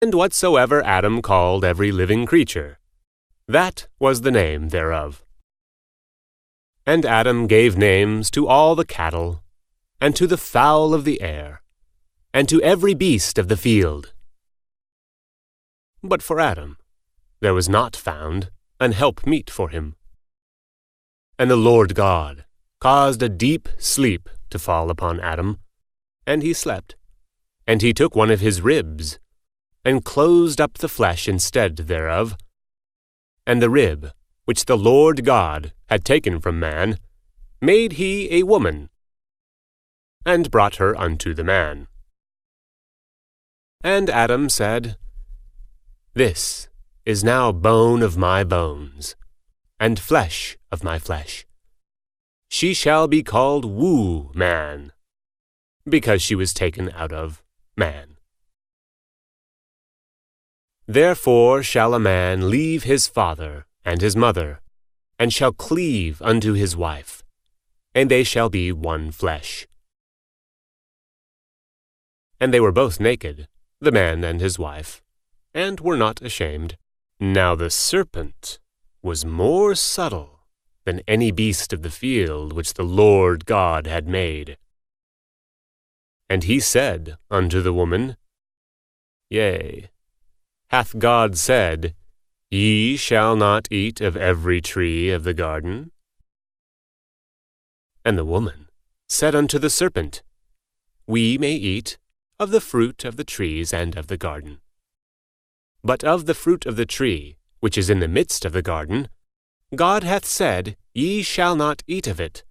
and whatsoever Adam called every living creature, that was the name thereof. And Adam gave names to all the cattle, and to the fowl of the air, and to every beast of the field. But for Adam there was not found an helpmeet for him. And the Lord God caused a deep sleep to fall upon Adam, and he slept. And he took one of his ribs, and closed up the flesh instead thereof. And the rib, which the Lord God had taken from man, made he a woman, and brought her unto the man. And Adam said, This is now bone of my bones, and flesh of my flesh. She shall be called woman, because she was taken out of man. Therefore shall a man leave his father and his mother, and shall cleave unto his wife, and they shall be one flesh. And they were both naked, the man and his wife, and were not ashamed. Now the serpent was more subtle than any beast of the field which the Lord God had made. And he said unto the woman, Yea, hath God said, Ye shall not eat of every tree of the garden? And the woman said unto the serpent, We may eat of the fruit of the trees and of the garden. But of the fruit of the tree, which is in the midst of the garden, God hath said, Ye shall not eat of it,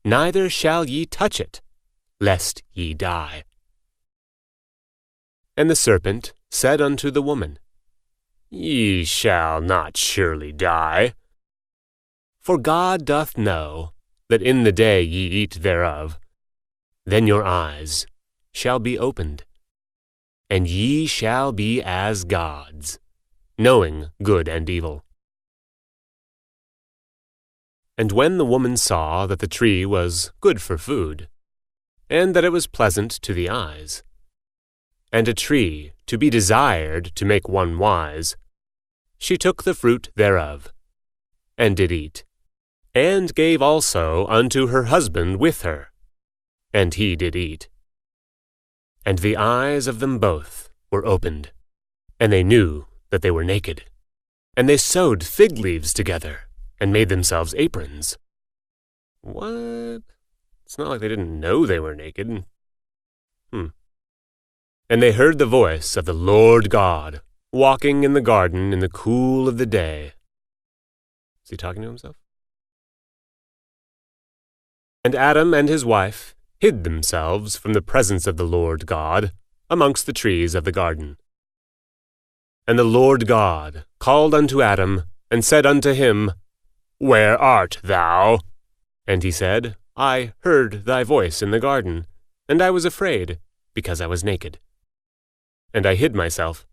neither shall ye touch it, lest ye die. And the serpent said unto the woman, Ye shall not surely die. For God doth know that in the day ye eat thereof, then your eyes shall be opened, and ye shall be as gods, knowing good and evil. And when the woman saw that the tree was good for food, and that it was pleasant to the eyes, and a tree to be desired to make one wise, she took the fruit thereof, and did eat, and gave also unto her husband with her, and he did eat. And the eyes of them both were opened, and they knew that they were naked. And they sewed fig leaves together, and made themselves aprons. What? It's not like they didn't know they were naked. And they heard the voice of the Lord God, walking in the garden in the cool of the day. Is he talking to himself? And Adam and his wife hid themselves from the presence of the Lord God amongst the trees of the garden. And the Lord God called unto Adam, and said unto him, Where art thou? And he said, I heard thy voice in the garden, and I was afraid, because I was naked. And I hid myself.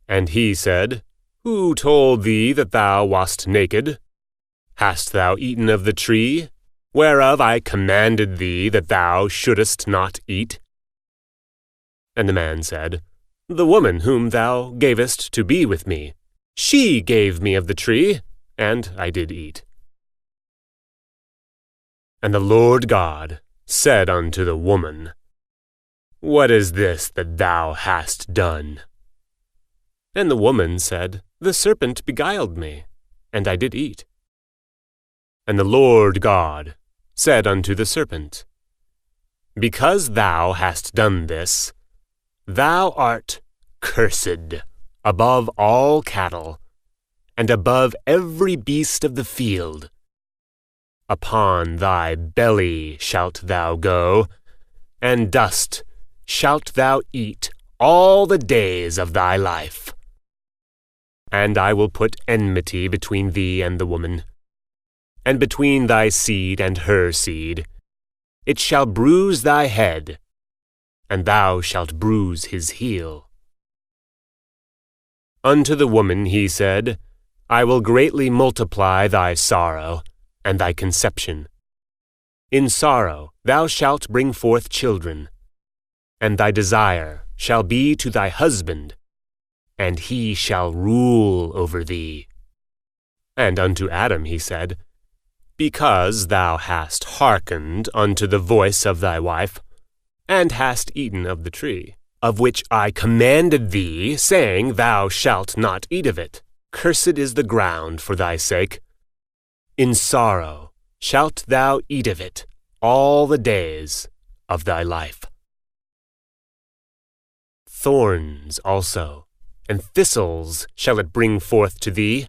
And he said, Who told thee that thou wast naked? Hast thou eaten of the tree, whereof I commanded thee that thou shouldest not eat? And the man said, The woman whom thou gavest to be with me, she gave me of the tree, and I did eat. And the Lord God said unto the woman, What is this that thou hast done? And the woman said, The serpent beguiled me, and I did eat. And the Lord God said unto the serpent, Because thou hast done this, thou art cursed above all cattle, and above every beast of the field. Upon thy belly shalt thou go, and dust shalt thou eat all the days of thy life. And I will put enmity between thee and the woman, and between thy seed and her seed. It shall bruise thy head, and thou shalt bruise his heel. Unto the woman he said, I will greatly multiply thy sorrow, and thy conception. In sorrow thou shalt bring forth children, and thy desire shall be to thy husband, and he shall rule over thee. And unto Adam he said, Because thou hast hearkened unto the voice of thy wife, and hast eaten of the tree, of which I commanded thee, saying, Thou shalt not eat of it, cursed is the ground for thy sake. In sorrow shalt thou eat of it all the days of thy life. Thorns also and thistles shall it bring forth to thee,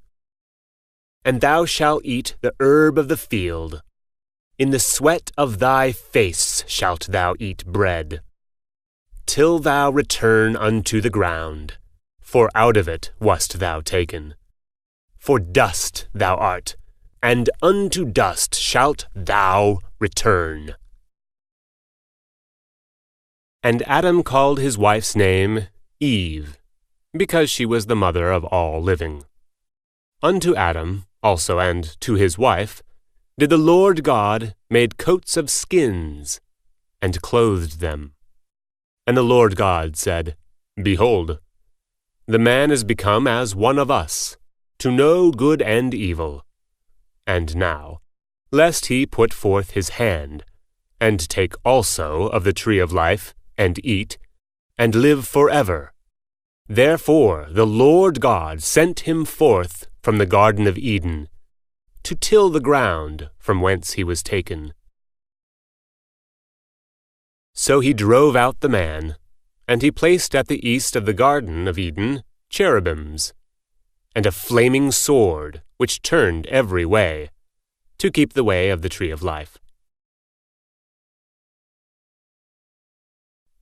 and thou shalt eat the herb of the field. In the sweat of thy face shalt thou eat bread, till thou return unto the ground, for out of it wast thou taken. For dust thou art, and unto dust shalt thou return. And Adam called his wife's name Eve, because she was the mother of all living. Unto Adam also and to his wife did the Lord God made coats of skins, and clothed them. And the Lord God said, Behold, the man is become as one of us, to know good and evil. And now, lest he put forth his hand, and take also of the tree of life, and eat, and live forever. Therefore the Lord God sent him forth from the Garden of Eden, to till the ground from whence he was taken. So he drove out the man, and he placed at the east of the Garden of Eden cherubims, and a flaming sword which turned every way, to keep the way of the tree of life.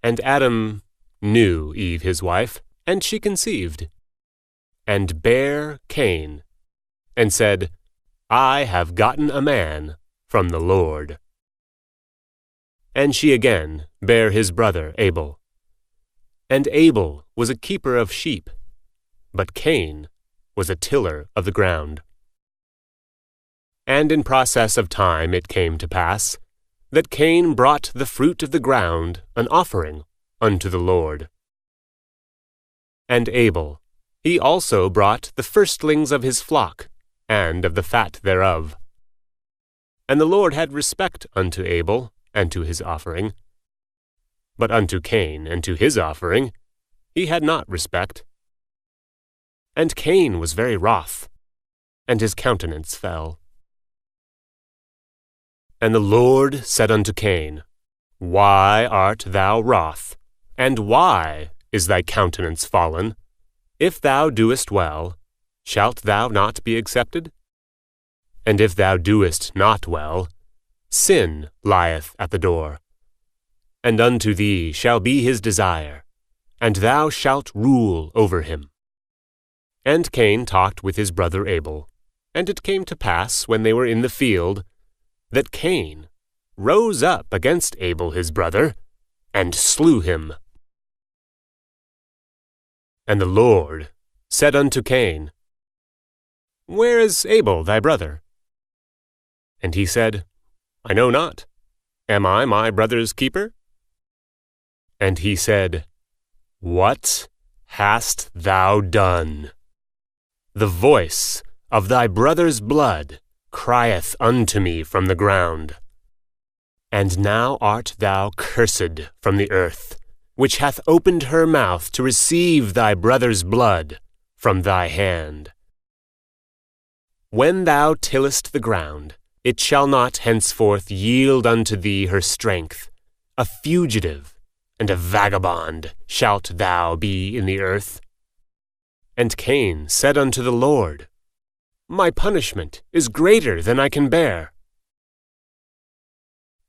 And Adam knew Eve his wife, and she conceived, and bare Cain, and said, I have gotten a man from the Lord. And she again bare his brother Abel. And Abel was a keeper of sheep, but Cain was a tiller of the ground. And in process of time it came to pass, that Cain brought the fruit of the ground an offering unto the Lord. And Abel, he also brought the firstlings of his flock, and of the fat thereof. And the Lord had respect unto Abel, and to his offering. But unto Cain, and to his offering, he had not respect. And Cain was very wroth, and his countenance fell. And the Lord said unto Cain, Why art thou wroth, and why is thy countenance fallen? If thou doest well, shalt thou not be accepted? And if thou doest not well, sin lieth at the door. And unto thee shall be his desire, and thou shalt rule over him. And Cain talked with his brother Abel, and it came to pass, when they were in the field, that Cain rose up against Abel his brother, and slew him. And the Lord said unto Cain, Where is Abel thy brother? And he said, I know not. Am I my brother's keeper? And he said, What hast thou done? The voice of thy brother's blood crieth unto me from the ground. And now art thou cursed from the earth, which hath opened her mouth to receive thy brother's blood from thy hand. When thou tillest the ground, it shall not henceforth yield unto thee her strength. A fugitive and a vagabond shalt thou be in the earth. And Cain said unto the Lord, My punishment is greater than I can bear.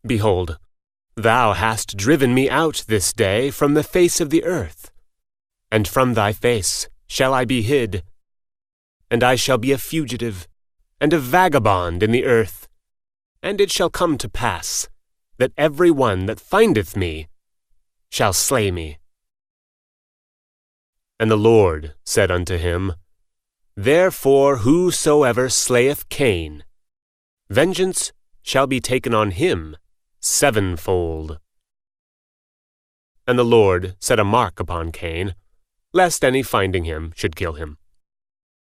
Behold, thou hast driven me out this day from the face of the earth, and from thy face shall I be hid, and I shall be a fugitive and a vagabond in the earth. And it shall come to pass that every one that findeth me shall slay me. And the Lord said unto him, Therefore whosoever slayeth Cain, vengeance shall be taken on him sevenfold. And the Lord set a mark upon Cain, lest any finding him should kill him.